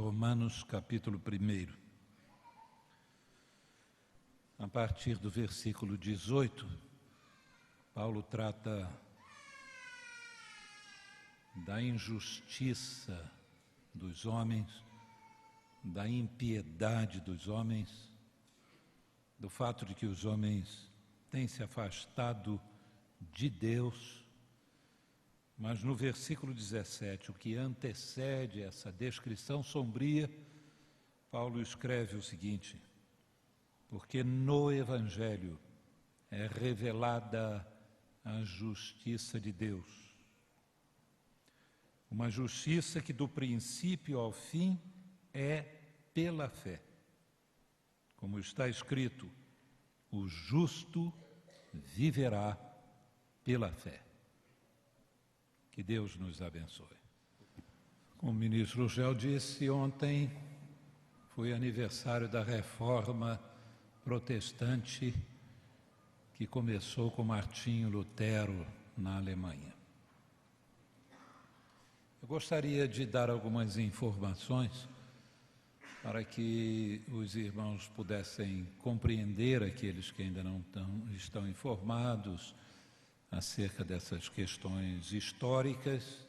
Romanos capítulo 1. A partir do versículo 18, Paulo trata da injustiça dos homens, da impiedade dos homens, do fato de que os homens têm se afastado de Deus. Mas no versículo 17, o que antecede essa descrição sombria, Paulo escreve o seguinte: porque no Evangelho é revelada a justiça de Deus. Uma justiça que do princípio ao fim é pela fé. Como está escrito, o justo viverá pela fé. Que Deus nos abençoe. Como o ministro Gel disse, ontem foi aniversário da Reforma Protestante que começou com Martinho Lutero na Alemanha. Eu gostaria de dar algumas informações para que os irmãos pudessem compreender, aqueles que ainda não estão informados acerca dessas questões históricas,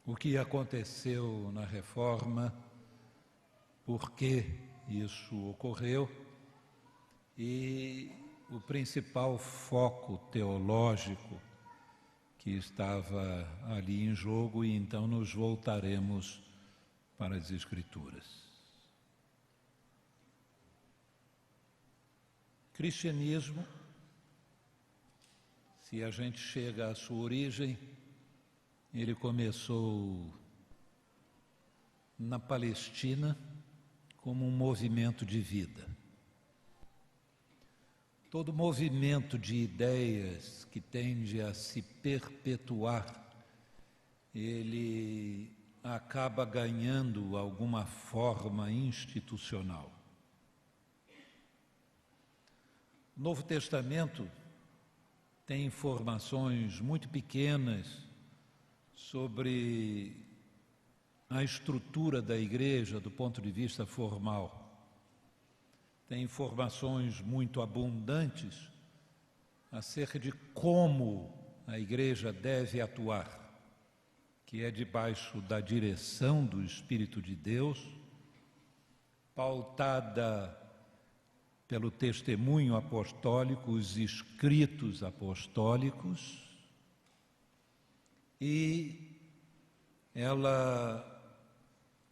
o que aconteceu na Reforma, por que isso ocorreu e o principal foco teológico que estava ali em jogo, e então nos voltaremos para as Escrituras. Cristianismo, se a gente chega à sua origem, ele começou na Palestina como um movimento de vida. Todo movimento de ideias que tende a se perpetuar, ele acaba ganhando alguma forma institucional. O Novo Testamento tem informações muito pequenas sobre a estrutura da igreja do ponto de vista formal. Tem informações muito abundantes acerca de como a igreja deve atuar, que é debaixo da direção do Espírito de Deus, pautada pelo testemunho apostólico, os escritos apostólicos, e ela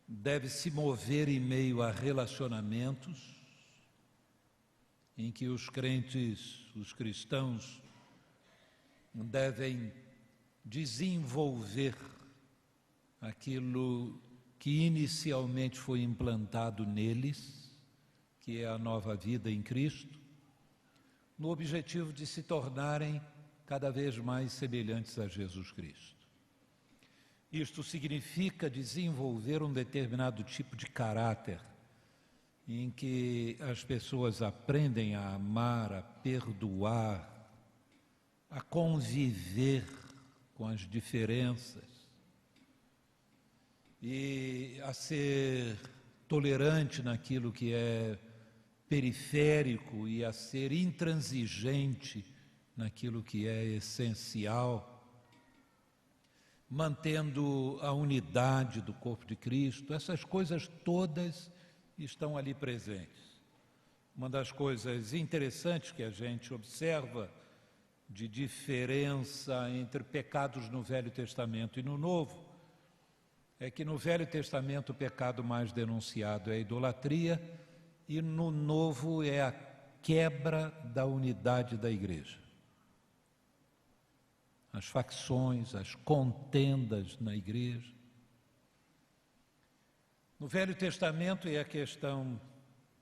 deve se mover em meio a relacionamentos em que os crentes, os cristãos, devem desenvolver aquilo que inicialmente foi implantado neles, que é a nova vida em Cristo, no objetivo de se tornarem cada vez mais semelhantes a Jesus Cristo. Isto significa desenvolver um determinado tipo de caráter, em que as pessoas aprendem a amar, a perdoar, a conviver com as diferenças e a ser tolerante naquilo que é periférico e a ser intransigente naquilo que é essencial, mantendo a unidade do corpo de Cristo. Essas coisas todas estão ali presentes. Uma das coisas interessantes que a gente observa de diferença entre pecados no Velho Testamento e no Novo é que no Velho Testamento o pecado mais denunciado é a idolatria e no Novo é a quebra da unidade da igreja. As facções, as contendas na igreja. No Velho Testamento é a questão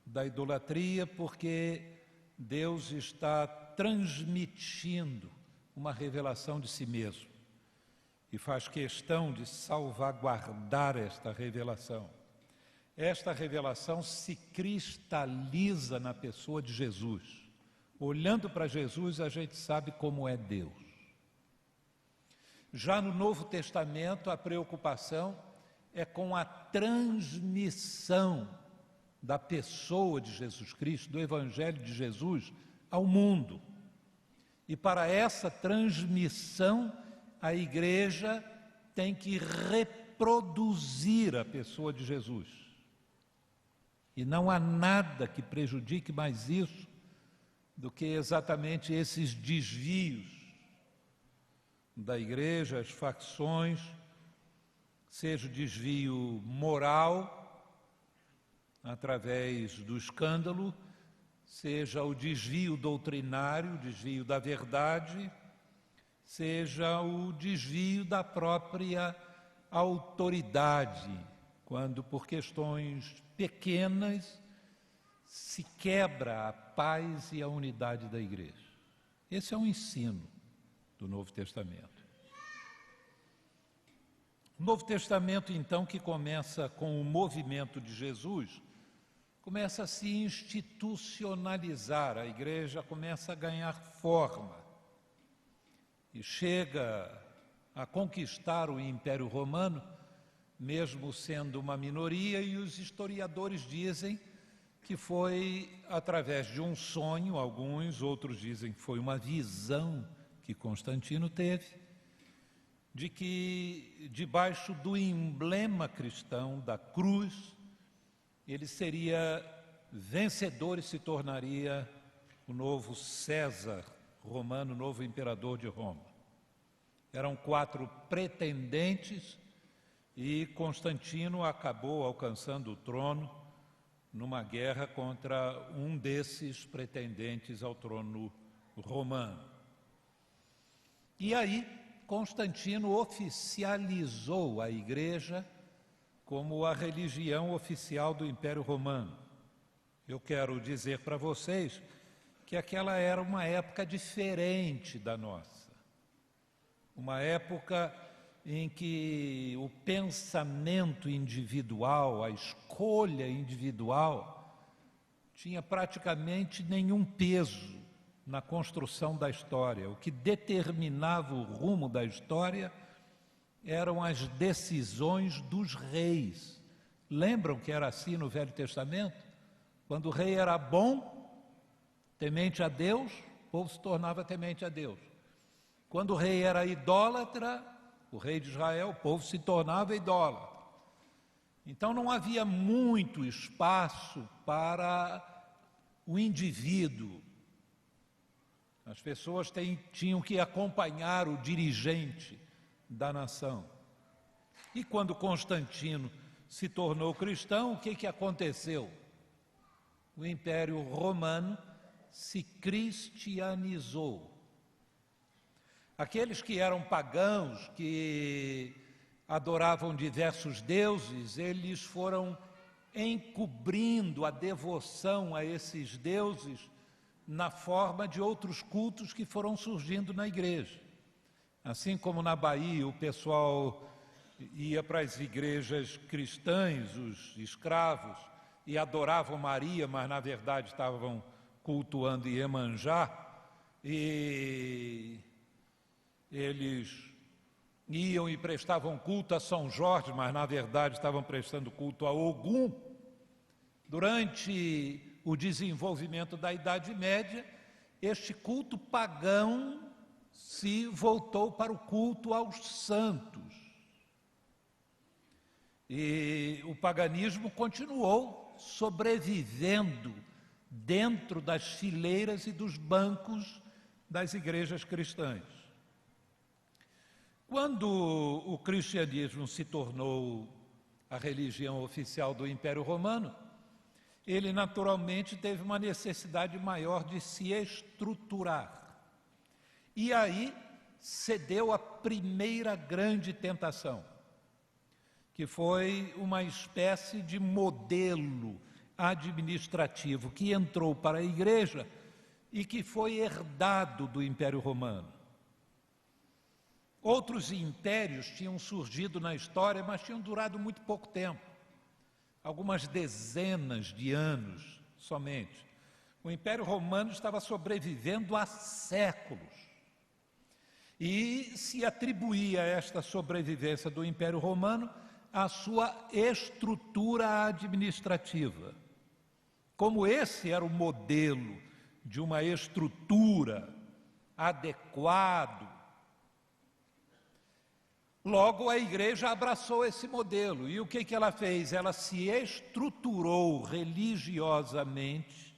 da idolatria, porque Deus está transmitindo uma revelação de si mesmo e faz questão de salvaguardar esta revelação. Esta revelação se cristaliza na pessoa de Jesus. Olhando para Jesus, a gente sabe como é Deus. Já no Novo Testamento, a preocupação é com a transmissão da pessoa de Jesus Cristo, do Evangelho de Jesus, ao mundo. E para essa transmissão, a igreja tem que reproduzir a pessoa de Jesus. E não há nada que prejudique mais isso do que exatamente esses desvios da igreja, as facções, seja o desvio moral, através do escândalo, seja o desvio doutrinário, o desvio da verdade, seja o desvio da própria autoridade, quando por questões pequenas se quebra a paz e a unidade da igreja. Esse é um ensino do Novo Testamento. O Novo Testamento, então, que começa com o movimento de Jesus, começa a se institucionalizar, a igreja começa a ganhar forma e chega a conquistar o Império Romano, mesmo sendo uma minoria, e os historiadores dizem que foi através de um sonho, alguns, outros dizem que foi uma visão que Constantino teve, de que debaixo do emblema cristão, da cruz, ele seria vencedor e se tornaria o novo César romano, o novo imperador de Roma. Eram 4 pretendentes e Constantino acabou alcançando o trono numa guerra contra um desses pretendentes ao trono romano. E aí, Constantino oficializou a igreja como a religião oficial do Império Romano. Eu quero dizer para vocês que aquela era uma época diferente da nossa. Uma época em que o pensamento individual, a escolha individual, tinha praticamente nenhum peso na construção da história. O que determinava o rumo da história eram as decisões dos reis. Lembram que era assim no Velho Testamento? Quando o rei era bom, temente a Deus, o povo se tornava temente a Deus. Quando o rei era idólatra, o rei de Israel, o povo se tornava idólatra. Então não havia muito espaço para o indivíduo. As pessoas tinham que acompanhar o dirigente da nação. E quando Constantino se tornou cristão, o que aconteceu? O Império Romano se cristianizou. Aqueles que eram pagãos, que adoravam diversos deuses, eles foram encobrindo a devoção a esses deuses na forma de outros cultos que foram surgindo na igreja. Assim como na Bahia o pessoal ia para as igrejas cristãs, os escravos, e adoravam Maria, mas na verdade estavam cultuando Iemanjá, e eles iam e prestavam culto a São Jorge, mas na verdade estavam prestando culto a Ogum. Durante o desenvolvimento da Idade Média, este culto pagão se voltou para o culto aos santos. E o paganismo continuou sobrevivendo dentro das fileiras e dos bancos das igrejas cristãs. Quando o cristianismo se tornou a religião oficial do Império Romano, ele naturalmente teve uma necessidade maior de se estruturar. E aí cedeu à primeira grande tentação, que foi uma espécie de modelo administrativo que entrou para a igreja e que foi herdado do Império Romano. Outros impérios tinham surgido na história, mas tinham durado muito pouco tempo, algumas dezenas de anos somente. O Império Romano estava sobrevivendo há séculos. E se atribuía a esta sobrevivência do Império Romano a sua estrutura administrativa. Como esse era o modelo de uma estrutura adequado, logo a igreja abraçou esse modelo. E o que ela fez? Ela se estruturou religiosamente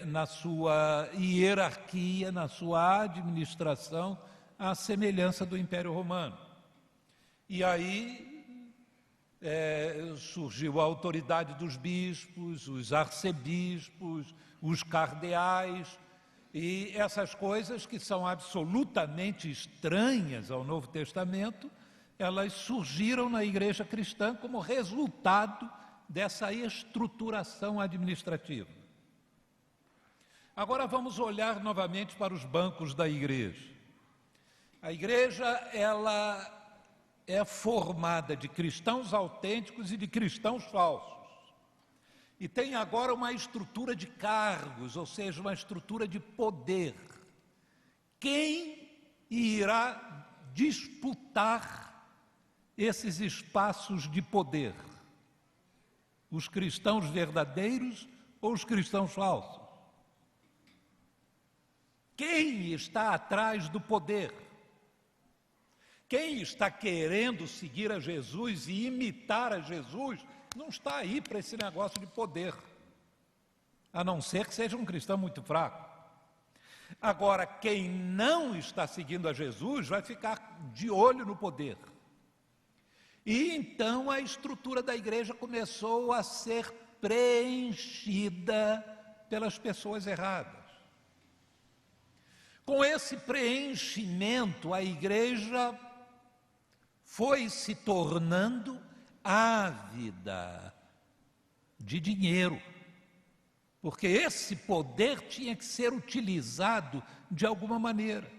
na sua hierarquia, na sua administração, à semelhança do Império Romano. E aí surgiu a autoridade dos bispos, os arcebispos, os cardeais, e essas coisas que são absolutamente estranhas ao Novo Testamento, elas surgiram na igreja cristã como resultado dessa estruturação administrativa. Agora vamos olhar novamente para os bancos da igreja. A igreja, ela é formada de cristãos autênticos e de cristãos falsos. E tem agora uma estrutura de cargos, ou seja, uma estrutura de poder. Quem irá disputar esses espaços de poder? Os cristãos verdadeiros ou os cristãos falsos? Quem está atrás do poder? Quem está querendo seguir a Jesus e imitar a Jesus não está aí para esse negócio de poder, a não ser que seja um cristão muito fraco. Agora, quem não está seguindo a Jesus vai ficar de olho no poder. E então a estrutura da igreja começou a ser preenchida pelas pessoas erradas. Com esse preenchimento, a igreja foi se tornando ávida de dinheiro, porque esse poder tinha que ser utilizado de alguma maneira.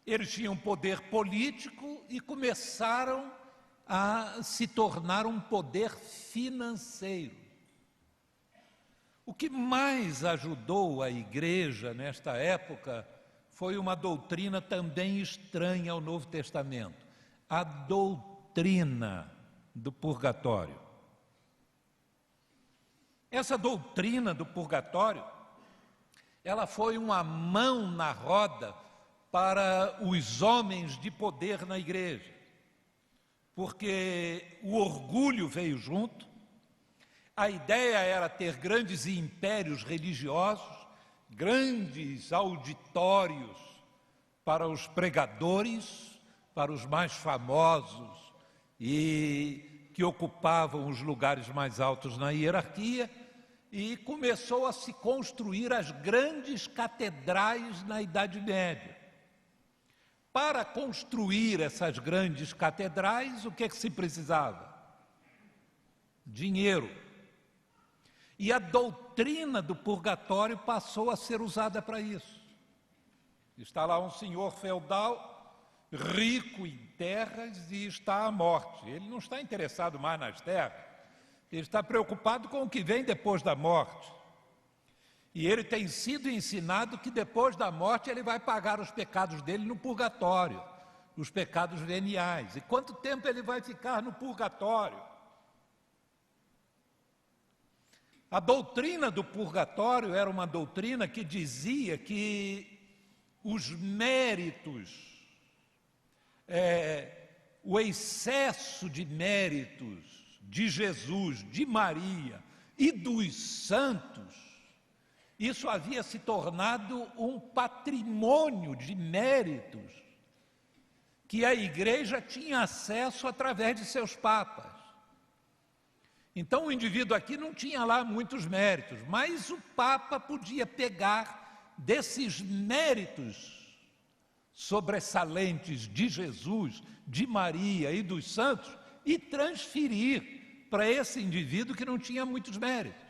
Eles tinham poder político e começaram a se tornar um poder financeiro. O que mais ajudou a igreja nesta época foi uma doutrina também estranha ao Novo Testamento, a doutrina do purgatório. Essa doutrina do purgatório, ela foi uma mão na roda para os homens de poder na igreja, porque o orgulho veio junto, a ideia era ter grandes impérios religiosos, grandes auditórios para os pregadores, para os mais famosos e que ocupavam os lugares mais altos na hierarquia, e começou a se construir as grandes catedrais na Idade Média. Para construir essas grandes catedrais, o que se precisava? Dinheiro. E a doutrina do purgatório passou a ser usada para isso. Está lá um senhor feudal, rico em terras, e está à morte. Ele não está interessado mais nas terras, ele está preocupado com o que vem depois da morte. E ele tem sido ensinado que depois da morte ele vai pagar os pecados dele no purgatório, os pecados veniais. E quanto tempo ele vai ficar no purgatório? A doutrina do purgatório era uma doutrina que dizia que os méritos, o excesso de méritos de Jesus, de Maria e dos santos, isso havia se tornado um patrimônio de méritos que a igreja tinha acesso através de seus papas. Então o indivíduo aqui não tinha lá muitos méritos, mas o Papa podia pegar desses méritos sobressalentes de Jesus, de Maria e dos santos e transferir para esse indivíduo que não tinha muitos méritos.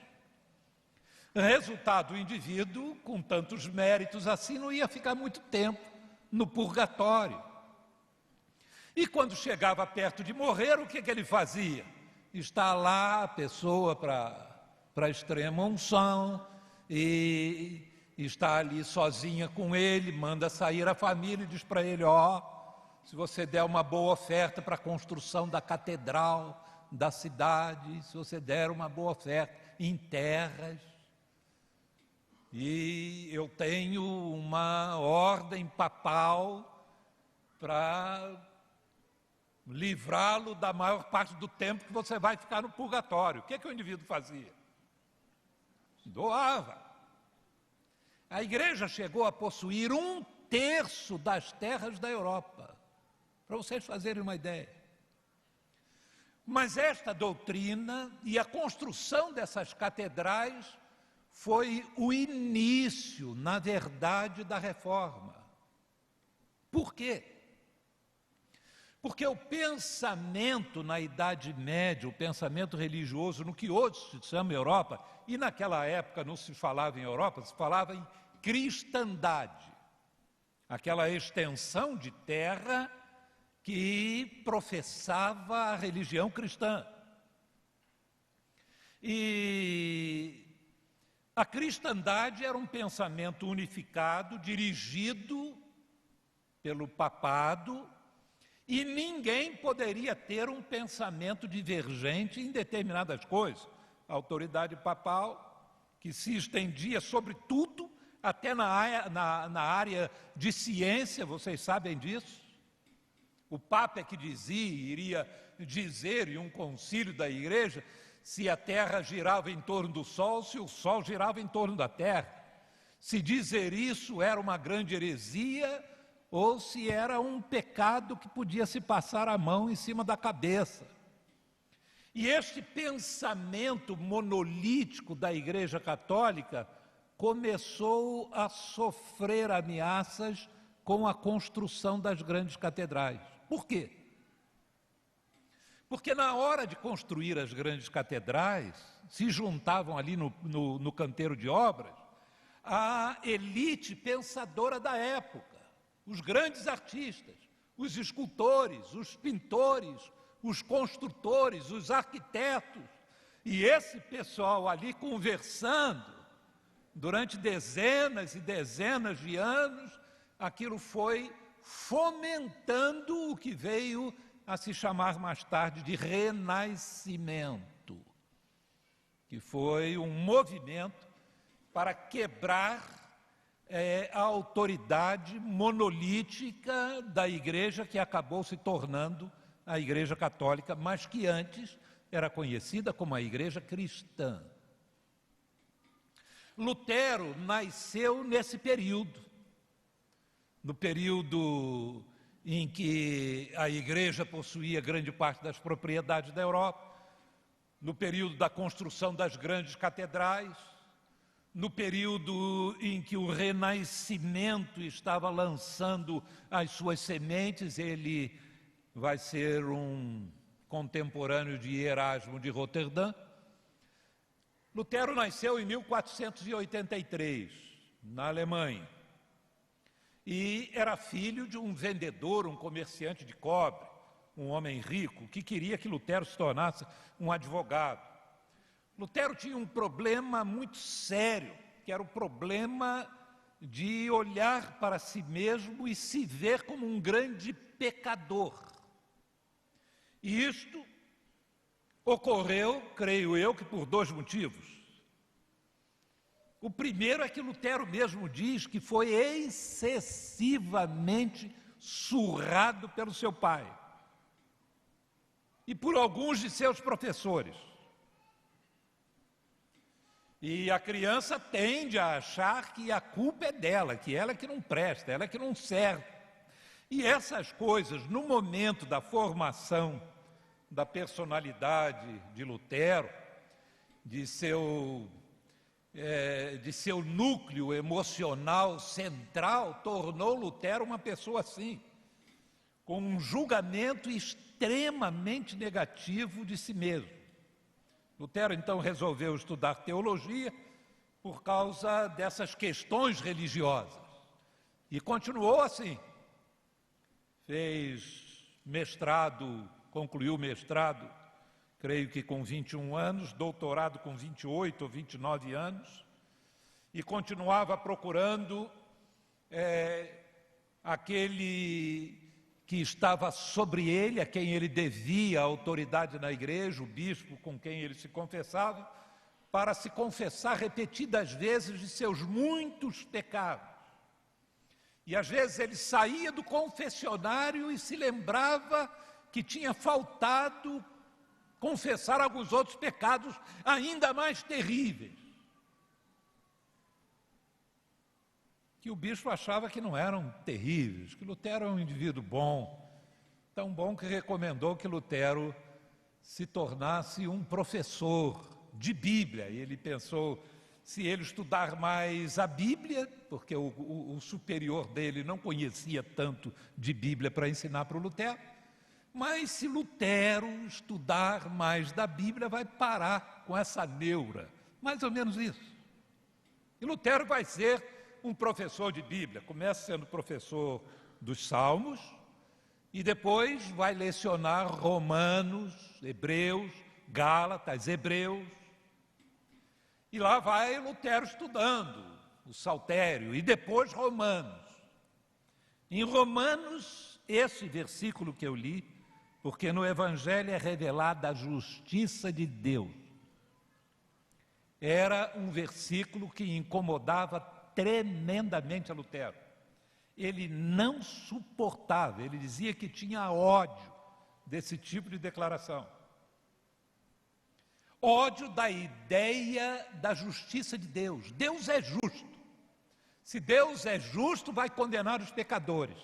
Resultado, o indivíduo com tantos méritos assim não ia ficar muito tempo no purgatório. E quando chegava perto de morrer, o que ele fazia? Está lá a pessoa para a extrema unção e está ali sozinha com ele, manda sair a família e diz para ele: se você der uma boa oferta para a construção da catedral da cidade, se você der uma boa oferta em terras. E eu tenho uma ordem papal para livrá-lo da maior parte do tempo que você vai ficar no purgatório. O que o indivíduo fazia? Doava. A igreja chegou a possuir 1/3 das terras da Europa, para vocês fazerem uma ideia. Mas esta doutrina e a construção dessas catedrais foi o início, na verdade, da reforma. Por quê? Porque o pensamento na Idade Média, o pensamento religioso, no que hoje se chama Europa, e naquela época não se falava em Europa, se falava em cristandade, aquela extensão de terra que professava a religião cristã. E a cristandade era um pensamento unificado, dirigido pelo papado, e ninguém poderia ter um pensamento divergente em determinadas coisas. A autoridade papal, que se estendia sobre tudo, até na área de ciência, vocês sabem disso. O Papa é que iria dizer em um concílio da igreja se a Terra girava em torno do Sol, se o Sol girava em torno da Terra. Se dizer isso era uma grande heresia ou se era um pecado que podia se passar a mão em cima da cabeça. E este pensamento monolítico da Igreja Católica começou a sofrer ameaças com a construção das grandes catedrais. Por quê? Porque na hora de construir as grandes catedrais, se juntavam ali no canteiro de obras a elite pensadora da época, os grandes artistas, os escultores, os pintores, os construtores, os arquitetos. E esse pessoal ali conversando, durante dezenas e dezenas de anos, aquilo foi fomentando o que veio a se chamar mais tarde de Renascimento, que foi um movimento para quebrar a autoridade monolítica da igreja que acabou se tornando a Igreja Católica, mas que antes era conhecida como a Igreja Cristã. Lutero nasceu nesse período, no período em que a igreja possuía grande parte das propriedades da Europa, no período da construção das grandes catedrais, no período em que o Renascimento estava lançando as suas sementes. Ele vai ser um contemporâneo de Erasmo de Roterdã. Lutero nasceu em 1483, na Alemanha, e era filho de um vendedor, um comerciante de cobre, um homem rico, que queria que Lutero se tornasse um advogado. Lutero tinha um problema muito sério, que era o problema de olhar para si mesmo e se ver como um grande pecador. E isto ocorreu, creio eu, que por 2 motivos. O primeiro é que Lutero mesmo diz que foi excessivamente surrado pelo seu pai e por alguns de seus professores. E a criança tende a achar que a culpa é dela, que ela é que não presta, ela é que não serve. E essas coisas, no momento da formação da personalidade de Lutero, de seu núcleo emocional central, tornou Lutero uma pessoa assim, com um julgamento extremamente negativo de si mesmo. Lutero, então, resolveu estudar teologia por causa dessas questões religiosas. E continuou assim. Fez mestrado, concluiu o mestrado, creio que com 21 anos, doutorado com 28 ou 29 anos, e continuava procurando aquele que estava sobre ele, a quem ele devia a autoridade na igreja, o bispo com quem ele se confessava, para se confessar repetidas vezes de seus muitos pecados. E às vezes ele saía do confessionário e se lembrava que tinha faltado confessar alguns outros pecados ainda mais terríveis, que o bispo achava que não eram terríveis, que Lutero era um indivíduo bom, tão bom que recomendou que Lutero se tornasse um professor de Bíblia. E ele pensou, se ele estudar mais a Bíblia, porque o superior dele não conhecia tanto de Bíblia para ensinar para o Lutero, mas se Lutero estudar mais da Bíblia, vai parar com essa neura, mais ou menos isso. E Lutero vai ser um professor de Bíblia, começa sendo professor dos Salmos, e depois vai lecionar Romanos, Hebreus, Gálatas, Hebreus, e lá vai Lutero estudando o Saltério, e depois Romanos. Em Romanos, esse versículo que eu li, porque no Evangelho é revelada a justiça de Deus, era um versículo que incomodava tremendamente a Lutero. Ele não suportava, ele dizia que tinha ódio desse tipo de declaração. Ódio da ideia da justiça de Deus. Deus é justo. Se Deus é justo, vai condenar os pecadores.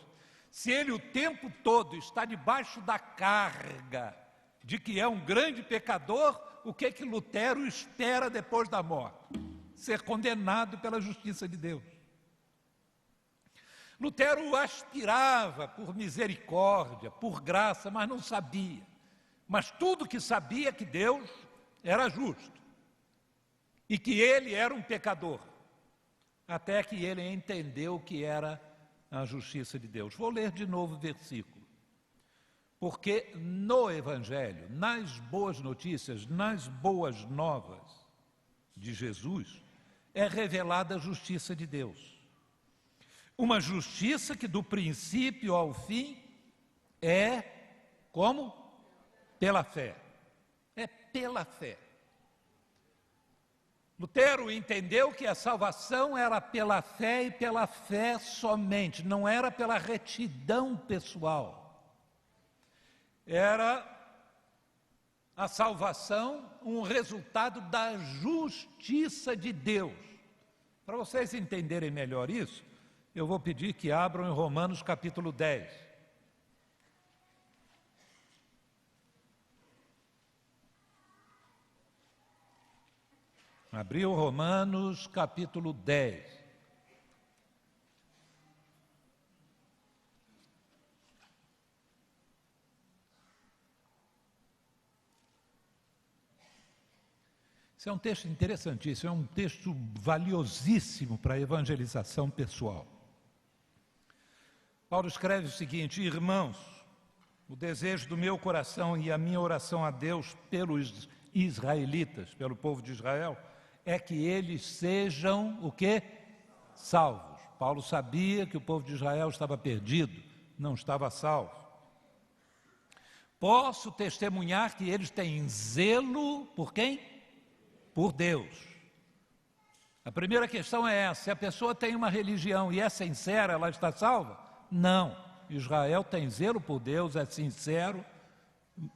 Se ele o tempo todo está debaixo da carga de que é um grande pecador, o que que Lutero espera depois da morte? Ser condenado pela justiça de Deus. Lutero aspirava por misericórdia, por graça, mas não sabia. Mas tudo que sabia é que Deus era justo e que ele era um pecador, até que ele entendeu o que era a justiça de Deus. Vou ler de novo o versículo. Porque no Evangelho, nas boas notícias, nas boas novas de Jesus, é revelada a justiça de Deus. Uma justiça que do princípio ao fim é como? Pela fé. É pela fé. Lutero entendeu que a salvação era pela fé e pela fé somente, não era pela retidão pessoal. Era a salvação um resultado da justiça de Deus. Para vocês entenderem melhor isso, eu vou pedir que abram em Romanos capítulo 10. Abriu Romanos capítulo 10. Esse é um texto interessantíssimo, é um texto valiosíssimo para a evangelização pessoal. Paulo escreve o seguinte: irmãos, o desejo do meu coração e a minha oração a Deus pelos israelitas, pelo povo de Israel, é que eles sejam o quê? Salvos. Paulo sabia que o povo de Israel estava perdido, não estava salvo. Posso testemunhar que eles têm zelo por quem? Por Deus. A primeira questão é essa: se a pessoa tem uma religião e é sincera, ela está salva? Não. Israel tem zelo por Deus, é sincero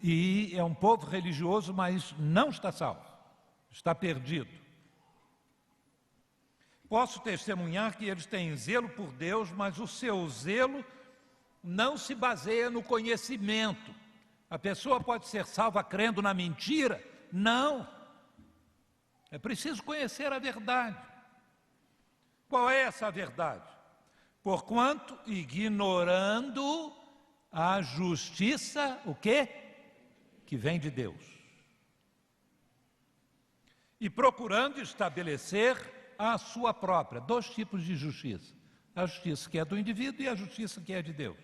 e é um povo religioso, mas não está salvo, está perdido. Posso testemunhar que eles têm zelo por Deus, mas o seu zelo não se baseia no conhecimento. A pessoa pode ser salva crendo na mentira? Não. É preciso conhecer a verdade. Qual é essa verdade? Porquanto, ignorando a justiça, o quê? Que vem de Deus. E procurando estabelecer a sua própria. Dois tipos de justiça. A justiça que é do indivíduo e a justiça que é de Deus.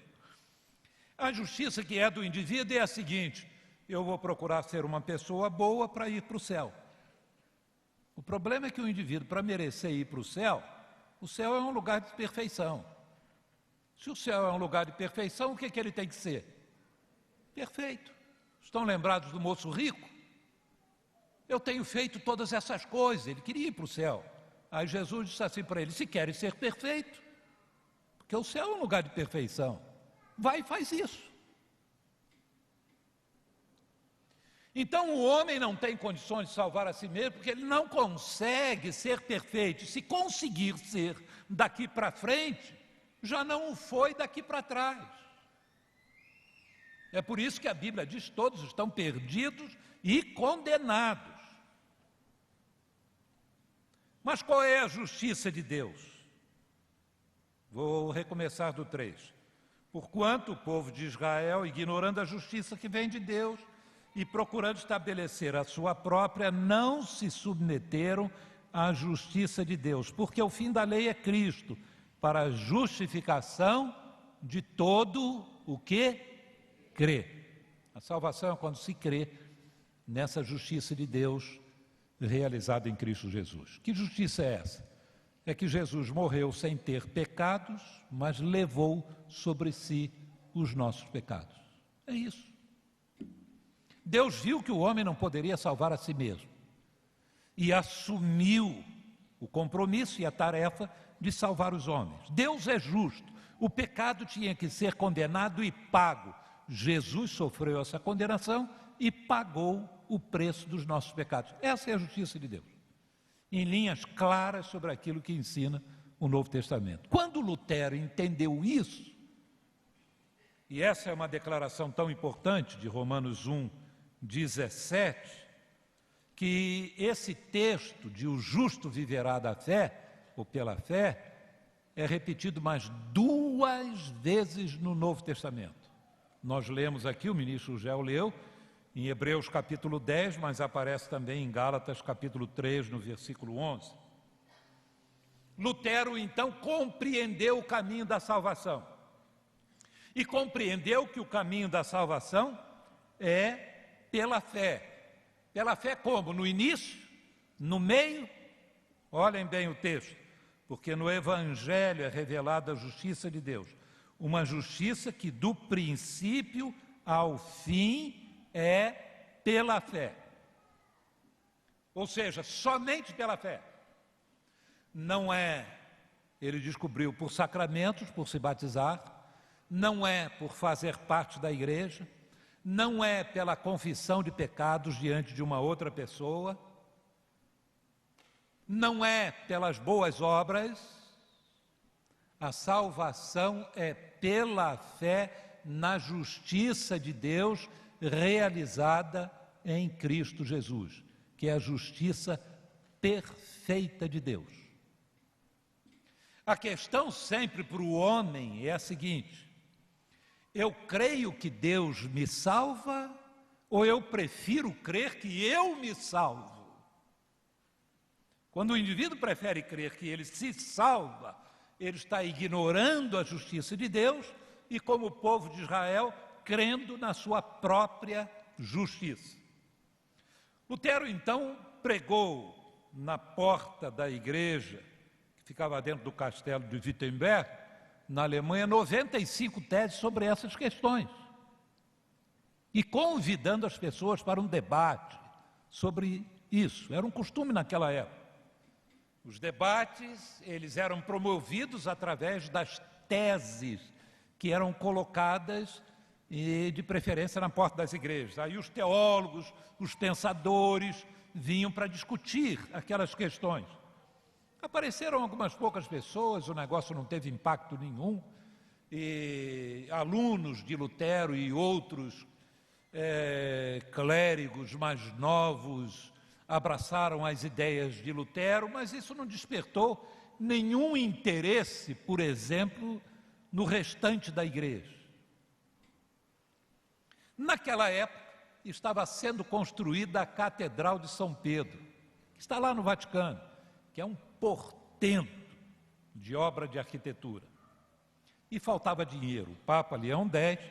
A justiça que é do indivíduo é a seguinte: eu vou procurar ser uma pessoa boa para ir para o céu. O problema é que o indivíduo, para merecer ir para o céu é um lugar de perfeição. Se o céu é um lugar de perfeição, o que ele tem que ser? Perfeito. Estão lembrados do moço rico? Eu tenho feito todas essas coisas. Ele queria ir para o céu. Aí Jesus disse assim para ele: se queres ser perfeito, porque o céu é um lugar de perfeição, vai e faz isso. Então o homem não tem condições de salvar a si mesmo, porque ele não consegue ser perfeito. Se conseguir ser daqui para frente, já não o foi daqui para trás. É por isso que a Bíblia diz: todos estão perdidos e condenados. Mas qual é a justiça de Deus? Vou recomeçar do 3. Porquanto o povo de Israel, ignorando a justiça que vem de Deus e procurando estabelecer a sua própria, não se submeteram à justiça de Deus, porque o fim da lei é Cristo, para a justificação de todo o que crê. A salvação é quando se crê nessa justiça de Deus realizada em Cristo Jesus. Que justiça é essa? É que Jesus morreu sem ter pecados, mas levou sobre si os nossos pecados. É isso. Deus viu que o homem não poderia salvar a si mesmo e assumiu o compromisso e a tarefa de salvar os homens. Deus é justo. O pecado tinha que ser condenado e pago. Jesus sofreu essa condenação e pagou o preço dos nossos pecados. Essa é a justiça de Deus, em linhas claras sobre aquilo que ensina o Novo Testamento. Quando Lutero entendeu isso, e essa é uma declaração tão importante de Romanos 1:17, que esse texto de o justo viverá da fé, ou pela fé, é repetido mais 2 vezes no Novo Testamento. Nós lemos aqui, o ministro Gel leu, em Hebreus capítulo 10, mas aparece também em Gálatas capítulo 3, no versículo 11. Lutero, então, compreendeu o caminho da salvação. E compreendeu que o caminho da salvação é pela fé. Pela fé como? No início? No meio? Olhem bem o texto. Porque no Evangelho é revelada a justiça de Deus. Uma justiça que do princípio ao fim é pela fé. Ou seja, somente pela fé. Não é, ele descobriu, por sacramentos, por se batizar, não é por fazer parte da igreja, não é pela confissão de pecados diante de uma outra pessoa, não é pelas boas obras. A salvação é pela fé na justiça de Deus realizada em Cristo Jesus, que é a justiça perfeita de Deus. A questão sempre para o homem é a seguinte: eu creio que Deus me salva ou eu prefiro crer que eu me salvo? Quando o indivíduo prefere crer que ele se salva, ele está ignorando a justiça de Deus e, como o povo de Israel, crendo na sua própria justiça. Lutero, então, pregou na porta da igreja, que ficava dentro do castelo de Wittenberg, na Alemanha, 95 teses sobre essas questões. E convidando as pessoas para um debate sobre isso. Era um costume naquela época. Os debates, eles eram promovidos através das teses que eram colocadas, e de preferência na porta das igrejas. Aí os teólogos, os pensadores vinham para discutir aquelas questões. Apareceram algumas poucas pessoas, o negócio não teve impacto nenhum, e alunos de Lutero e outros clérigos mais novos abraçaram as ideias de Lutero, mas isso não despertou nenhum interesse, por exemplo, no restante da igreja. Naquela época, estava sendo construída a Catedral de São Pedro, que está lá no Vaticano, que é um portento de obra de arquitetura. E faltava dinheiro. O Papa Leão X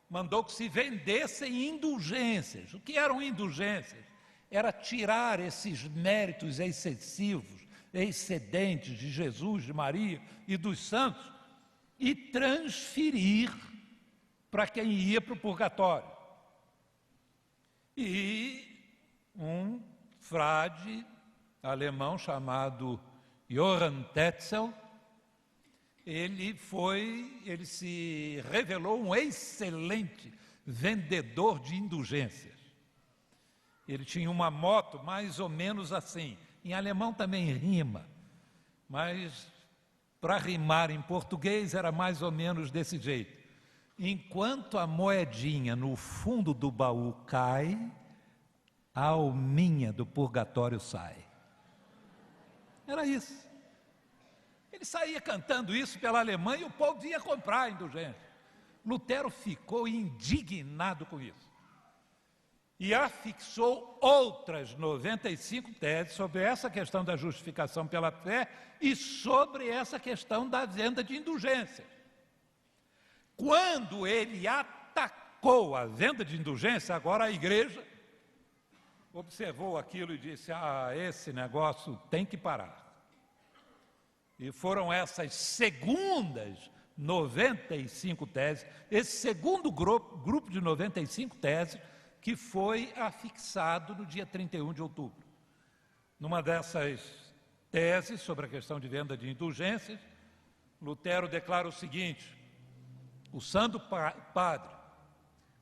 mandou que se vendessem indulgências. O que eram indulgências? Era tirar esses méritos excessivos, excedentes de Jesus, de Maria e dos santos, e transferir para quem ia para o purgatório. E um frade alemão chamado Johann Tetzel, ele se revelou um excelente vendedor de indulgências. Ele tinha uma moto mais ou menos assim. Em alemão também rima, mas para rimar em português era mais ou menos desse jeito. Enquanto a moedinha no fundo do baú cai, a alminha do purgatório sai. Era isso. Ele saía cantando isso pela Alemanha e o povo vinha comprar a indulgência. Lutero ficou indignado com isso. E afixou outras 95 teses sobre essa questão da justificação pela fé e sobre essa questão da venda de indulgências. Quando ele atacou a venda de indulgência, agora a igreja observou aquilo e disse: esse negócio tem que parar. E foram essas segundas 95 teses, esse segundo grupo de 95 teses, que foi afixado no dia 31 de outubro. Numa dessas teses sobre a questão de venda de indulgências, Lutero declara o seguinte: o Santo Padre,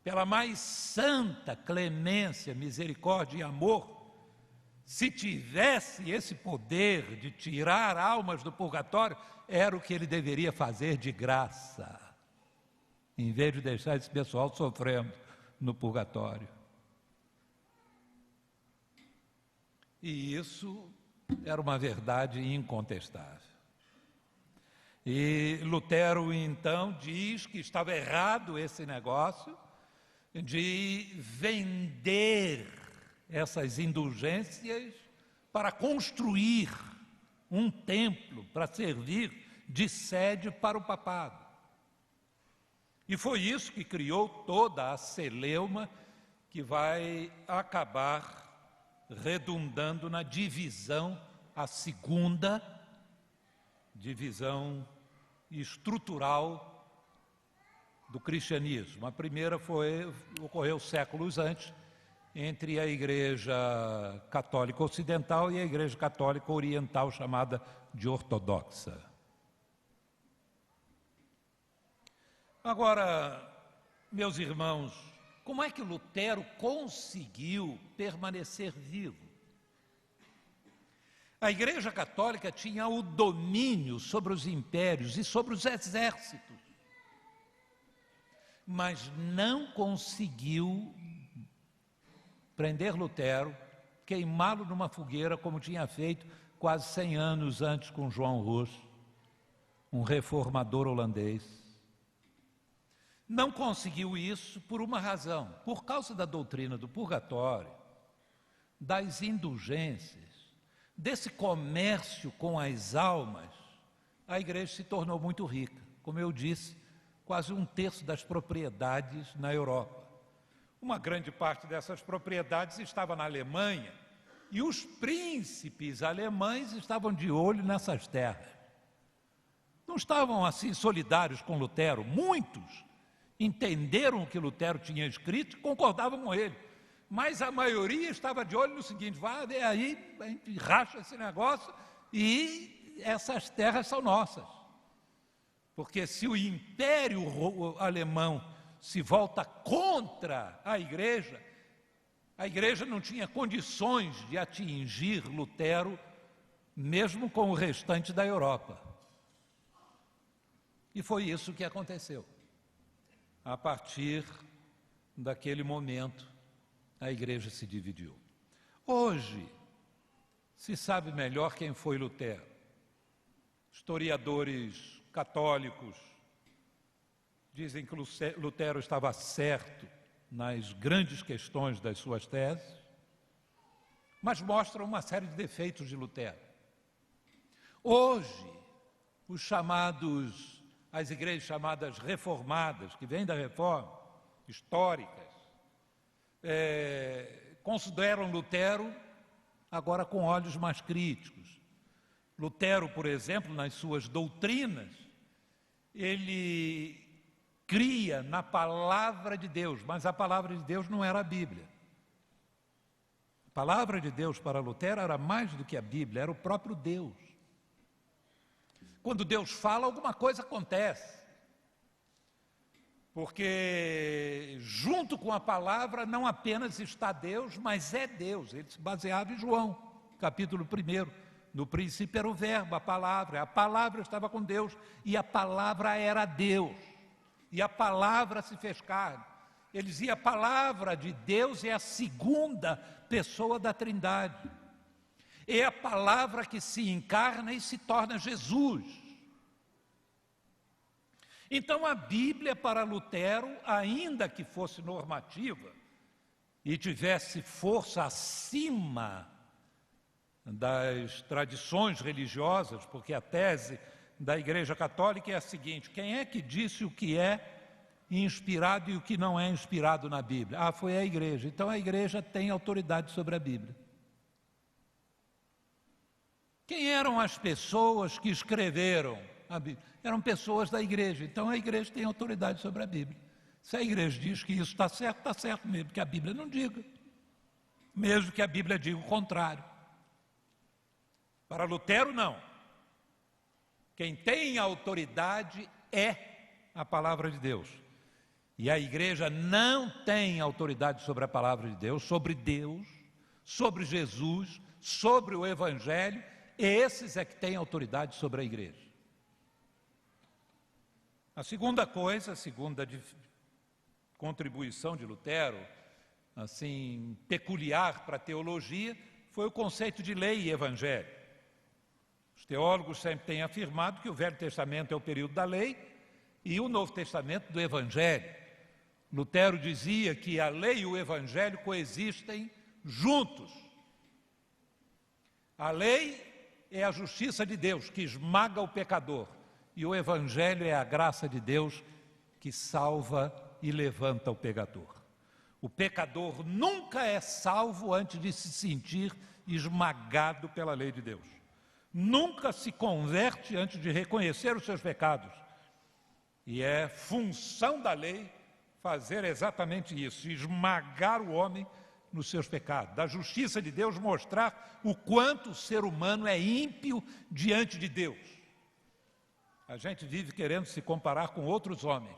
pela mais santa clemência, misericórdia e amor, se tivesse esse poder de tirar almas do purgatório, era o que ele deveria fazer de graça, em vez de deixar esse pessoal sofrendo no purgatório. E isso era uma verdade incontestável. E Lutero, então, diz que estava errado esse negócio de vender essas indulgências para construir um templo para servir de sede para o papado. E foi isso que criou toda a celeuma que vai acabar redundando na divisão, a segunda divisão estrutural do cristianismo. A primeira ocorreu séculos antes, entre a Igreja Católica Ocidental e a Igreja Católica Oriental, chamada de Ortodoxa. Agora, meus irmãos, como é que Lutero conseguiu permanecer vivo? A Igreja Católica tinha o domínio sobre os impérios e sobre os exércitos, mas não conseguiu prender Lutero, queimá-lo numa fogueira, como tinha feito quase 100 anos antes com João Hus, um reformador holandês. Não conseguiu isso por uma razão: por causa da doutrina do purgatório, das indulgências, desse comércio com as almas, a igreja se tornou muito rica. Como eu disse, quase 1/3 das propriedades na Europa. Uma grande parte dessas propriedades estava na Alemanha, e os príncipes alemães estavam de olho nessas terras. Não estavam assim solidários com Lutero. Muitos entenderam o que Lutero tinha escrito e concordavam com ele, mas a maioria estava de olho no seguinte: vai aí, a gente racha esse negócio e essas terras são nossas. Porque se o Império Alemão se volta contra a igreja não tinha condições de atingir Lutero, mesmo com o restante da Europa. E foi isso que aconteceu. A partir daquele momento, a igreja se dividiu. Hoje, se sabe melhor quem foi Lutero. Historiadores católicos dizem que Lutero estava certo nas grandes questões das suas teses, mas mostram uma série de defeitos de Lutero. Hoje, as igrejas chamadas reformadas, que vêm da reforma, históricas, consideram Lutero agora com olhos mais críticos. Lutero, por exemplo, nas suas doutrinas, ele cria na palavra de Deus, mas a palavra de Deus não era a Bíblia. A palavra de Deus para Lutero era mais do que a Bíblia, era o próprio Deus. Quando Deus fala, alguma coisa acontece. Porque junto com a palavra não apenas está Deus, mas é Deus. Ele se baseava em João, capítulo 1. No princípio era o verbo, a palavra estava com Deus, e a palavra era Deus, e a palavra se fez carne. Ele dizia: a palavra de Deus é a segunda pessoa da Trindade, é a palavra que se encarna e se torna Jesus. Então a Bíblia para Lutero, ainda que fosse normativa e tivesse força acima das tradições religiosas, porque a tese da Igreja Católica é a seguinte: quem é que disse o que é inspirado e o que não é inspirado na Bíblia? Ah, foi a Igreja. Então a Igreja tem autoridade sobre a Bíblia. Quem eram as pessoas que escreveram a Bíblia? Eram pessoas da Igreja. Então a Igreja tem autoridade sobre a Bíblia. Se a Igreja diz que isso está certo mesmo que a Bíblia não diga, mesmo que a Bíblia diga o contrário. Para Lutero, não. Quem tem autoridade é a palavra de Deus. E a Igreja não tem autoridade sobre a palavra de Deus, sobre Jesus, sobre o Evangelho. Esses é que têm autoridade sobre a Igreja. A segunda coisa, a segunda contribuição de Lutero, assim, peculiar para a teologia, foi o conceito de lei e evangelho. Os teólogos sempre têm afirmado que o Velho Testamento é o período da lei e o Novo Testamento do evangelho. Lutero dizia que a lei e o evangelho coexistem juntos. A lei é a justiça de Deus que esmaga o pecador. E o Evangelho é a graça de Deus que salva e levanta o pecador. O pecador nunca é salvo antes de se sentir esmagado pela lei de Deus. Nunca se converte antes de reconhecer os seus pecados. E é função da lei fazer exatamente isso, esmagar o homem nos seus pecados. Da justiça de Deus mostrar o quanto o ser humano é ímpio diante de Deus. A gente vive querendo se comparar com outros homens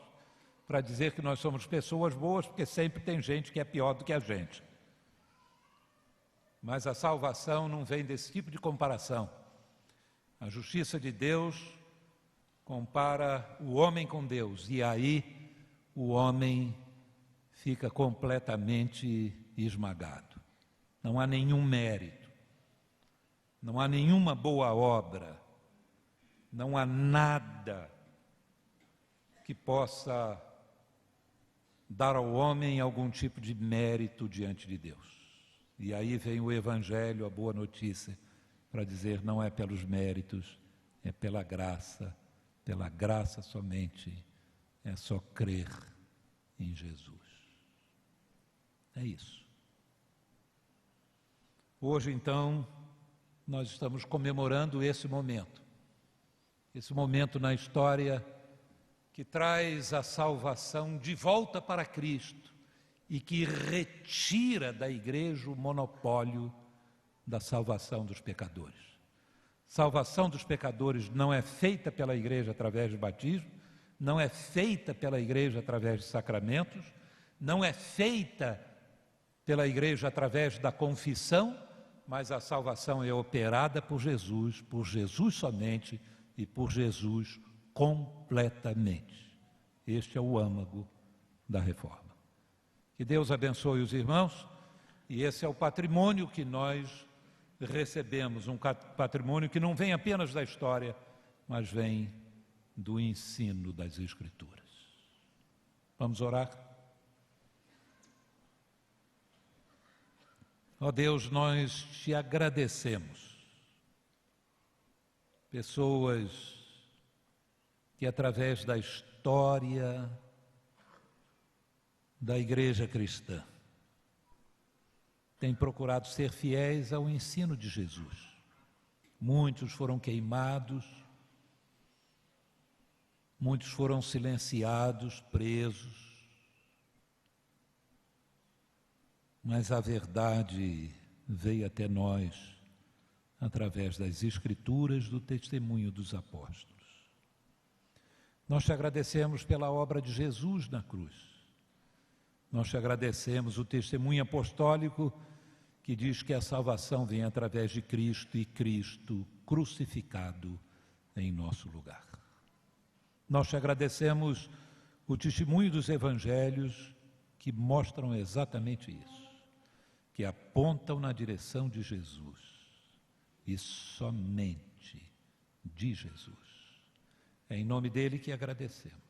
para dizer que nós somos pessoas boas, porque sempre tem gente que é pior do que a gente. Mas a salvação não vem desse tipo de comparação. A justiça de Deus compara o homem com Deus, e aí o homem fica completamente esmagado. Não há nenhum mérito, não há nenhuma boa obra, não há nada que possa dar ao homem algum tipo de mérito diante de Deus. E aí vem o Evangelho, a boa notícia, para dizer: não é pelos méritos, é pela graça somente, é só crer em Jesus. É isso. Hoje, então, nós estamos comemorando esse momento na história que traz a salvação de volta para Cristo e que retira da Igreja o monopólio da salvação dos pecadores. Salvação dos pecadores não é feita pela Igreja através do batismo, não é feita pela Igreja através de sacramentos, não é feita pela Igreja através da confissão, mas a salvação é operada por Jesus somente e por Jesus completamente. Este é o âmago da reforma. Que Deus abençoe os irmãos, e esse é o patrimônio que nós recebemos, um patrimônio que não vem apenas da história, mas vem do ensino das Escrituras. Vamos orar? Ó Deus, nós te agradecemos. Pessoas que através da história da Igreja cristã têm procurado ser fiéis ao ensino de Jesus. Muitos foram queimados, muitos foram silenciados, presos, mas a verdade veio até nós através das Escrituras, do testemunho dos apóstolos. Nós te agradecemos pela obra de Jesus na cruz. Nós te agradecemos o testemunho apostólico que diz que a salvação vem através de Cristo e Cristo crucificado em nosso lugar. Nós te agradecemos o testemunho dos evangelhos que mostram exatamente isso, que apontam na direção de Jesus e somente de Jesus. É em nome dele que agradecemos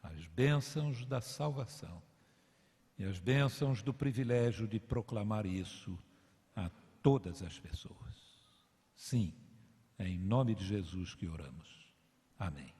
as bênçãos da salvação e as bênçãos do privilégio de proclamar isso a todas as pessoas. Sim, é em nome de Jesus que oramos. Amém.